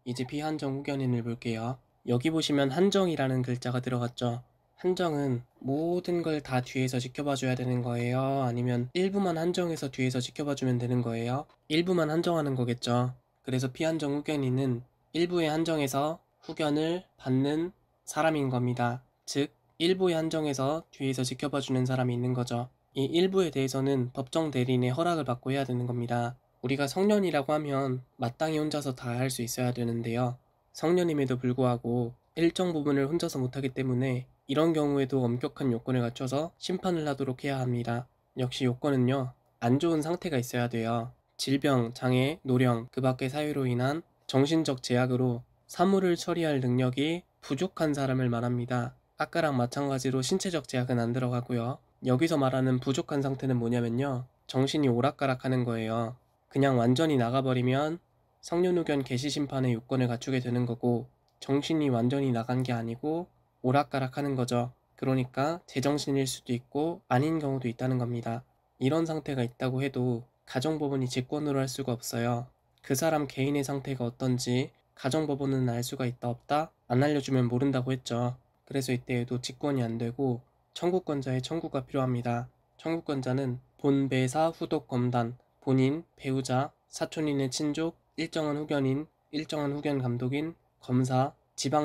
이제 피한정 후견인을 볼게요. 여기 보시면 한정이라는 글자가 들어갔죠. 한정은 모든 걸 다 뒤에서 지켜봐 줘야 되는 거예요? 아니면 일부만 한정해서 뒤에서 지켜봐 주면 되는 거예요? 일부만 한정하는 거겠죠. 그래서 피한정 후견인은 일부에 한정해서 후견을 받는 사람인 겁니다. 즉, 일부에 한정해서 뒤에서 지켜봐 주는 사람이 있는 거죠. 이 일부에 대해서는 법정 대리인의 허락을 받고 해야 되는 겁니다. 우리가 성년이라고 하면 마땅히 혼자서 다 할 수 있어야 되는데요. 성년임에도 불구하고 일정 부분을 혼자서 못하기 때문에 이런 경우에도 엄격한 요건을 갖춰서 심판을 하도록 해야 합니다. 역시 요건은요, 안 좋은 상태가 있어야 돼요. 질병, 장애, 노령, 그 밖의 사유로 인한 정신적 제약으로 사물을 처리할 능력이 부족한 사람을 말합니다. 아까랑 마찬가지로 신체적 제약은 안 들어가고요. 여기서 말하는 부족한 상태는 뭐냐면요, 정신이 오락가락하는 거예요. 그냥 완전히 나가버리면 성년후견 개시심판의 요건을 갖추게 되는 거고, 정신이 완전히 나간 게 아니고 오락가락하는 거죠. 그러니까 제정신일 수도 있고 아닌 경우도 있다는 겁니다. 이런 상태가 있다고 해도 가정법원이 직권으로 할 수가 없어요. 그 사람 개인의 상태가 어떤지 가정법원은 알 수가 있다 없다? 안 알려주면 모른다고 했죠. 그래서 이때에도 직권이 안 되고 청구권자의 청구가 필요합니다. 청구권자는 본배사 후독 검단, 본인, 배우자, 사촌인의 친족, 일정한 후견인, 일정한 후견 감독인, 검사,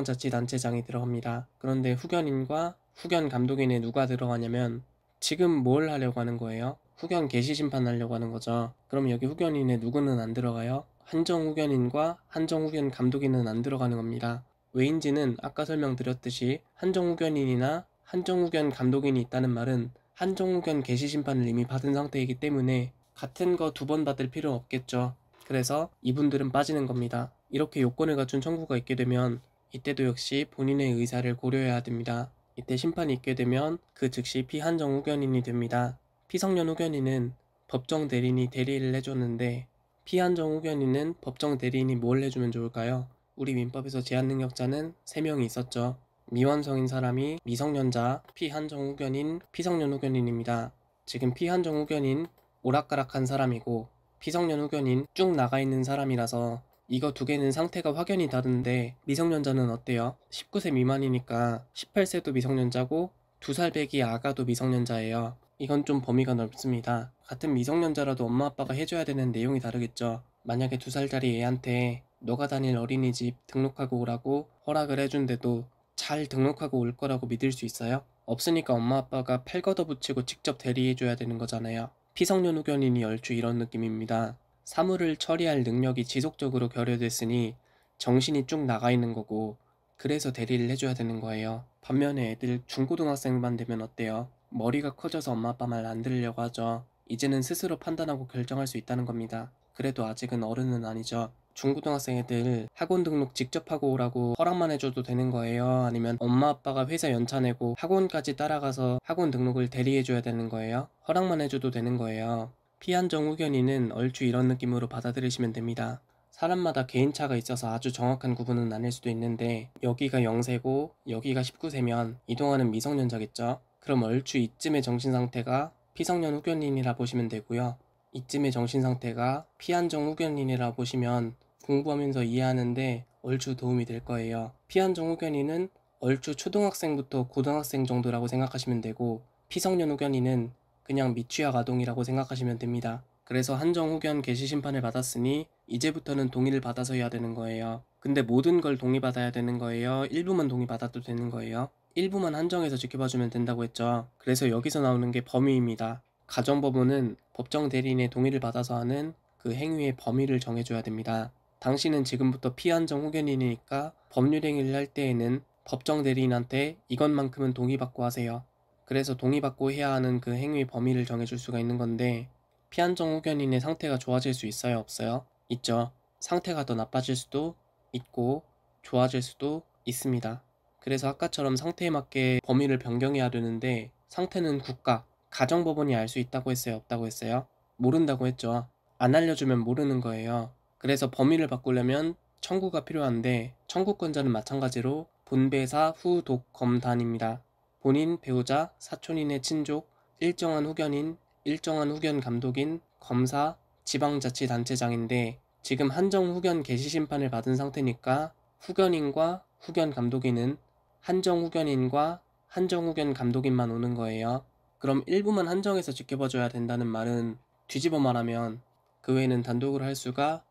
지방자치단체장이 들어갑니다. 그런데 후견인과 후견 감독인에 누가 들어가냐면 지금 뭘 하려고 하는 거예요? 후견 개시 심판하려고 하는 거죠. 그럼 여기 후견인에 누구는 안 들어가요? 한정 후견인과 한정 후견 감독인은 안 들어가는 겁니다. 왜인지는 아까 설명드렸듯이 한정 후견인이나 한정 후견 감독인이 있다는 말은 한정 후견 개시 심판을 이미 받은 상태이기 때문에 같은 거 두 번 받을 필요 없겠죠. 그래서 이분들은 빠지는 겁니다. 이렇게 요건을 갖춘 청구가 있게 되면 이때도 역시 본인의 의사를 고려해야 됩니다. 이때 심판이 있게 되면 그 즉시 피한정 후견인이 됩니다. 피성년 후견인은 법정 대리인이 대리를 해줬는데 피한정 후견인은 법정 대리인이 뭘 해주면 좋을까요? 우리 민법에서 제한 능력자는 3명이 있었죠. 미완성인 사람이 미성년자, 피한정 후견인, 피성년 후견인입니다. 지금 피한정 후견인 오락가락한 사람이고 피성년 후견인 쭉 나가 있는 사람이라서 이거 두 개는 상태가 확연히 다른데 미성년자는 어때요? 19세 미만이니까 18세도 미성년자고 2살 배기 아가도 미성년자예요. 이건 좀 범위가 넓습니다. 같은 미성년자라도 엄마 아빠가 해줘야 되는 내용이 다르겠죠. 만약에 2살짜리 애한테 너가 다닐 어린이집 등록하고 오라고 허락을 해준데도 잘 등록하고 올 거라고 믿을 수 있어요? 없으니까 엄마 아빠가 팔 걷어붙이고 직접 대리해줘야 되는 거잖아요. 피성년 후견인이 얼추 이런 느낌입니다. 사물을 처리할 능력이 지속적으로 결여됐으니 정신이 쭉 나가 있는 거고 그래서 대리를 해줘야 되는 거예요. 반면에 애들 중고등학생만 되면 어때요? 머리가 커져서 엄마 아빠 말 안 들으려고 하죠. 이제는 스스로 판단하고 결정할 수 있다는 겁니다. 그래도 아직은 어른은 아니죠. 중고등학생 애들 학원 등록 직접 하고 오라고 허락만 해줘도 되는 거예요? 아니면 엄마 아빠가 회사 연차 내고 학원까지 따라가서 학원 등록을 대리해줘야 되는 거예요? 허락만 해줘도 되는 거예요. 피한정 후견인은 얼추 이런 느낌으로 받아들이시면 됩니다. 사람마다 개인차가 있어서 아주 정확한 구분은 아닐 수도 있는데 여기가 0세고 여기가 19세면 이동하는 미성년자겠죠? 그럼 얼추 이쯤의 정신상태가 피성년 후견인이라 보시면 되고요. 이쯤의 정신상태가 피한정 후견인이라 보시면 공부하면서 이해하는데 얼추 도움이 될 거예요. 피한정 후견인은 얼추 초등학생부터 고등학생 정도라고 생각하시면 되고 피성년 후견인은 그냥 미취학 아동이라고 생각하시면 됩니다. 그래서 한정 후견 개시 심판을 받았으니 이제부터는 동의를 받아서 해야 되는 거예요. 근데 모든 걸 동의받아야 되는 거예요? 일부만 동의받아도 되는 거예요? 일부만 한정해서 지켜봐주면 된다고 했죠. 그래서 여기서 나오는 게 범위입니다. 가정법원은 법정 대리인의 동의를 받아서 하는 그 행위의 범위를 정해줘야 됩니다. 당신은 지금부터 피한정 후견인이니까 법률 행위를 할 때에는 법정 대리인한테 이것만큼은 동의받고 하세요. 그래서 동의받고 해야 하는 그 행위 범위를 정해줄 수가 있는 건데 피한정 후견인의 상태가 좋아질 수 있어요? 없어요? 있죠. 상태가 더 나빠질 수도 있고 좋아질 수도 있습니다. 그래서 아까처럼 상태에 맞게 범위를 변경해야 되는데 상태는 국가, 가정법원이 알 수 있다고 했어요? 없다고 했어요? 모른다고 했죠. 안 알려주면 모르는 거예요. 그래서 범위를 바꾸려면 청구가 필요한데 청구권자는 마찬가지로 본배사 후독 검단입니다. 본인, 배우자, 사촌인의 친족, 일정한 후견인, 일정한 후견 감독인, 검사, 지방자치단체장인데 지금 한정 후견 개시 심판을 받은 상태니까 후견인과 후견 감독인은 한정 후견인과 한정 후견 감독인만 오는 거예요. 그럼 일부만 한정해서 지켜봐줘야 된다는 말은 뒤집어 말하면 그 외에는 단독으로 할 수가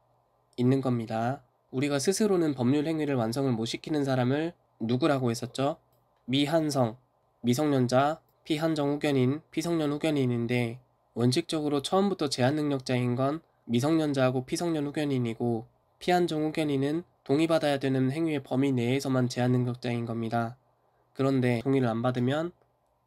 있는 겁니다. 우리가 스스로는 법률 행위를 완성을 못 시키는 사람을 누구라고 했었죠? 미한성, 미성년자, 피한정 후견인, 피성년 후견인인데 원칙적으로 처음부터 제한 능력자인 건 미성년자하고 피성년 후견인이고 피한정 후견인은 동의받아야 되는 행위의 범위 내에서만 제한 능력자인 겁니다. 그런데 동의를 안 받으면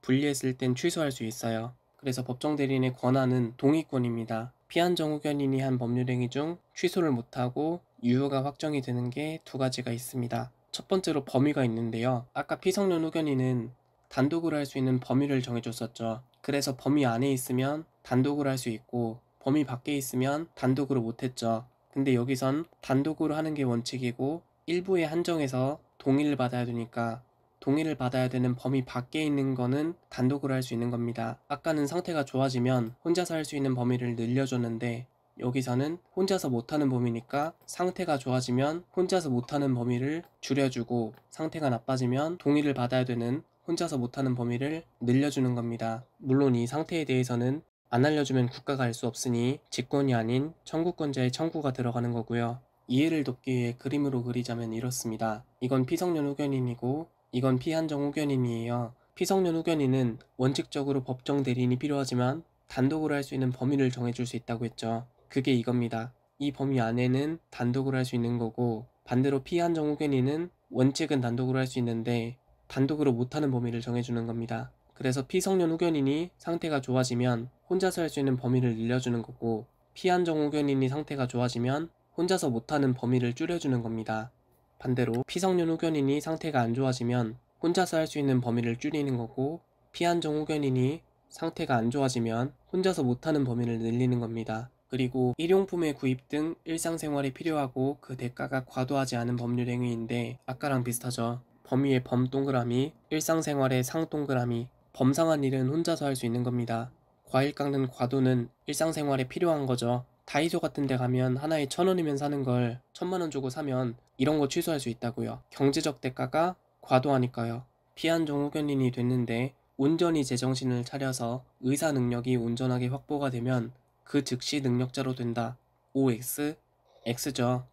불리했을 땐 취소할 수 있어요. 그래서 법정 대리인의 권한은 동의권입니다. 피한정 후견인이 한 법률행위 중 취소를 못하고 유효가 확정이 되는 게 두 가지가 있습니다. 첫 번째로 범위가 있는데요. 아까 피성년 후견인은 단독으로 할 수 있는 범위를 정해줬었죠. 그래서 범위 안에 있으면 단독으로 할 수 있고 범위 밖에 있으면 단독으로 못했죠. 근데 여기선 단독으로 하는 게 원칙이고 일부에 한정해서 동의를 받아야 되니까 동의를 받아야 되는 범위 밖에 있는 거는 단독으로 할 수 있는 겁니다. 아까는 상태가 좋아지면 혼자서 할 수 있는 범위를 늘려줬는데 여기서는 혼자서 못하는 범위니까 상태가 좋아지면 혼자서 못하는 범위를 줄여주고 상태가 나빠지면 동의를 받아야 되는 혼자서 못하는 범위를 늘려주는 겁니다. 물론 이 상태에 대해서는 안 알려주면 국가가 알 수 없으니 직권이 아닌 청구권자의 청구가 들어가는 거고요. 이해를 돕기 위해 그림으로 그리자면 이렇습니다. 이건 피성년 후견인이고 이건 피한정 후견인이에요. 피성년 후견인은 원칙적으로 법정 대리인이 필요하지만 단독으로 할 수 있는 범위를 정해줄 수 있다고 했죠. 그게 이겁니다. 이 범위 안에는 단독으로 할 수 있는 거고 반대로 피한정 후견인은 원칙은 단독으로 할 수 있는데 단독으로 못하는 범위를 정해주는 겁니다. 그래서 피성년 후견인이 상태가 좋아지면 혼자서 할 수 있는 범위를 늘려주는 거고 피한정 후견인이 상태가 좋아지면 혼자서 못하는 범위를 줄여주는 겁니다. 반대로 피성년 후견인이 상태가 안 좋아지면 혼자서 할 수 있는 범위를 줄이는 거고 피한정 후견인이 상태가 안 좋아지면 혼자서 못하는 범위를 늘리는 겁니다. 그리고 일용품의 구입 등 일상생활이 필요하고 그 대가가 과도하지 않은 법률 행위인데 아까랑 비슷하죠. 범위의 범 동그라미, 일상생활의 상 동그라미, 범상한 일은 혼자서 할 수 있는 겁니다. 과일 깎는 과도는 일상생활에 필요한 거죠. 다이소 같은 데 가면 하나에 1,000원이면 사는 걸 1,000만 원 주고 사면 이런 거 취소할 수 있다고요. 경제적 대가가 과도하니까요. 피한정 후견인이 됐는데 온전히 제정신을 차려서 의사 능력이 온전하게 확보가 되면 그 즉시 능력자로 된다. OX, X죠.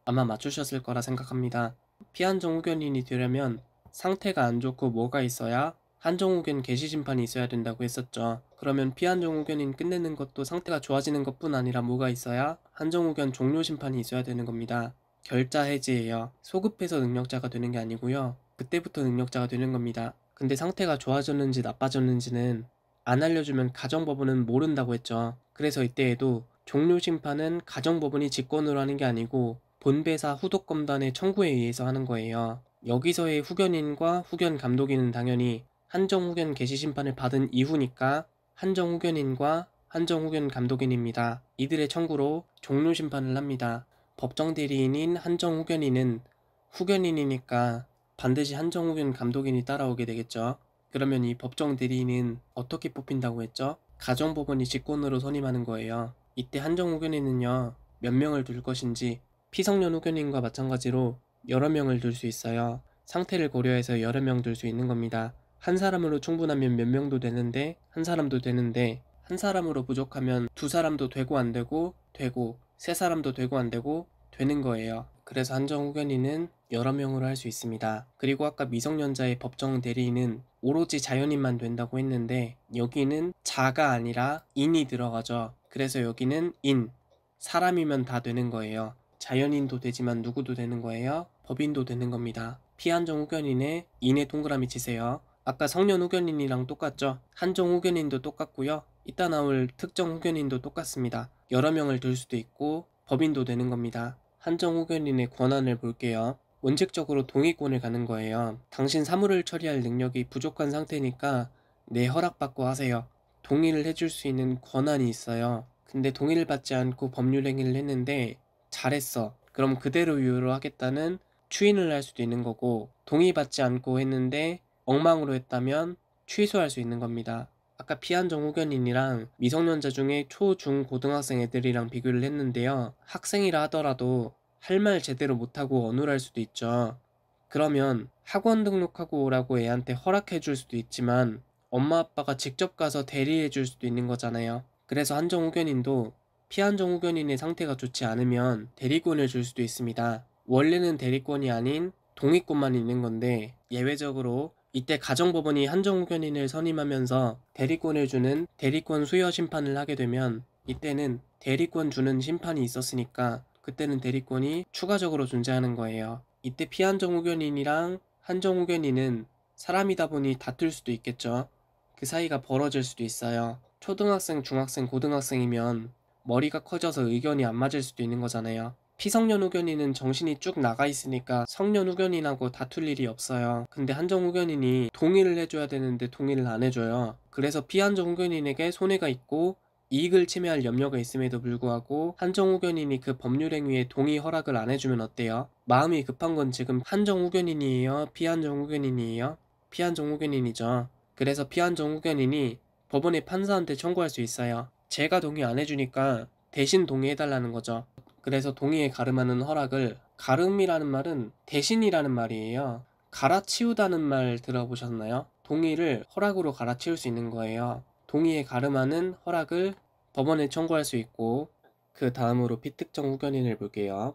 아마 맞추셨을 거라 생각합니다. 피한정 후견인이 되려면 상태가 안 좋고 뭐가 있어야 한정 후견 개시 심판이 있어야 된다고 했었죠. 그러면 피한정 후견인 끝내는 것도 상태가 좋아지는 것뿐 아니라 뭐가 있어야 한정 후견 종료 심판이 있어야 되는 겁니다. 결자 해지예요. 소급해서 능력자가 되는 게 아니고요. 그때부터 능력자가 되는 겁니다. 근데 상태가 좋아졌는지 나빠졌는지는 안 알려주면 가정법원은 모른다고 했죠. 그래서 이때에도 종료 심판은 가정법원이 직권으로 하는 게 아니고 본배사 후독검단의 청구에 의해서 하는 거예요. 여기서의 후견인과 후견 감독인은 당연히 한정 후견 개시 심판을 받은 이후니까 한정 후견인과 한정 후견 감독인입니다. 이들의 청구로 종료 심판을 합니다. 법정 대리인인 한정 후견인은 후견인이니까 반드시 한정 후견 감독인이 따라오게 되겠죠. 그러면 이 법정 대리인은 어떻게 뽑힌다고 했죠? 가정법원이 직권으로 선임하는 거예요. 이때 한정 후견인은요, 몇 명을 둘 것인지 피성년 후견인과 마찬가지로 여러 명을 둘 수 있어요. 상태를 고려해서 여러 명 둘 수 있는 겁니다. 한 사람으로 충분하면 몇 명도 되는데 한 사람도 되는데 한 사람으로 부족하면 두 사람도 되고 안 되고 되고 세 사람도 되고 안 되고 되는 거예요. 그래서 한정 후견인은 여러 명으로 할 수 있습니다. 그리고 아까 미성년자의 법정 대리인은 오로지 자연인만 된다고 했는데 여기는 자가 아니라 인이 들어가죠. 그래서 여기는 인, 사람이면 다 되는 거예요. 자연인도 되지만 누구도 되는 거예요. 법인도 되는 겁니다. 피한정 후견인에 인의 동그라미 치세요. 아까 성년 후견인이랑 똑같죠? 한정 후견인도 똑같고요. 이따 나올 특정 후견인도 똑같습니다. 여러 명을 둘 수도 있고 법인도 되는 겁니다. 한정 후견인의 권한을 볼게요. 원칙적으로 동의권을 가는 거예요. 당신 사물을 처리할 능력이 부족한 상태니까 내 허락받고 하세요. 동의를 해줄 수 있는 권한이 있어요. 근데 동의를 받지 않고 법률 행위를 했는데 잘했어. 그럼 그대로 유효로 하겠다는 추인을 할 수도 있는 거고 동의받지 않고 했는데 엉망으로 했다면 취소할 수 있는 겁니다. 아까 피한정 후견인이랑 미성년자 중에 초, 중, 고등학생 애들이랑 비교를 했는데요. 학생이라 하더라도 할 말 제대로 못하고 어눌할 수도 있죠. 그러면 학원 등록하고 오라고 애한테 허락해 줄 수도 있지만 엄마 아빠가 직접 가서 대리해 줄 수도 있는 거잖아요. 그래서 한정 후견인도 피한정 후견인의 상태가 좋지 않으면 대리권을 줄 수도 있습니다. 원래는 대리권이 아닌 동의권만 있는 건데 예외적으로 이때 가정법원이 한정 후견인을 선임하면서 대리권을 주는 대리권 수여 심판을 하게 되면 이때는 대리권 주는 심판이 있었으니까 그때는 대리권이 추가적으로 존재하는 거예요. 이때 피한정 후견인이랑 한정 후견인은 사람이다 보니 다툴 수도 있겠죠. 그 사이가 벌어질 수도 있어요. 초등학생, 중학생, 고등학생이면 머리가 커져서 의견이 안 맞을 수도 있는 거잖아요. 피성년 후견인은 정신이 쭉 나가 있으니까 성년 후견인하고 다툴 일이 없어요. 근데 한정 후견인이 동의를 해줘야 되는데 동의를 안 해줘요. 그래서 피한정 후견인에게 손해가 있고 이익을 침해할 염려가 있음에도 불구하고 한정 후견인이 그 법률 행위에 동의 허락을 안 해주면 어때요? 마음이 급한 건 지금 한정 후견인이에요? 피한정 후견인이에요? 피한정 후견인이죠. 그래서 피한정 후견인이 법원의 판사한테 청구할 수 있어요. 제가 동의 안 해주니까 대신 동의해달라는 거죠. 그래서 동의에 가름하는 허락을, 가름이라는 말은 대신이라는 말이에요. 갈아치우다는 말 들어보셨나요? 동의를 허락으로 갈아치울 수 있는 거예요. 동의에 가름하는 허락을 법원에 청구할 수 있고, 그 다음으로 피특정 후견인을 볼게요.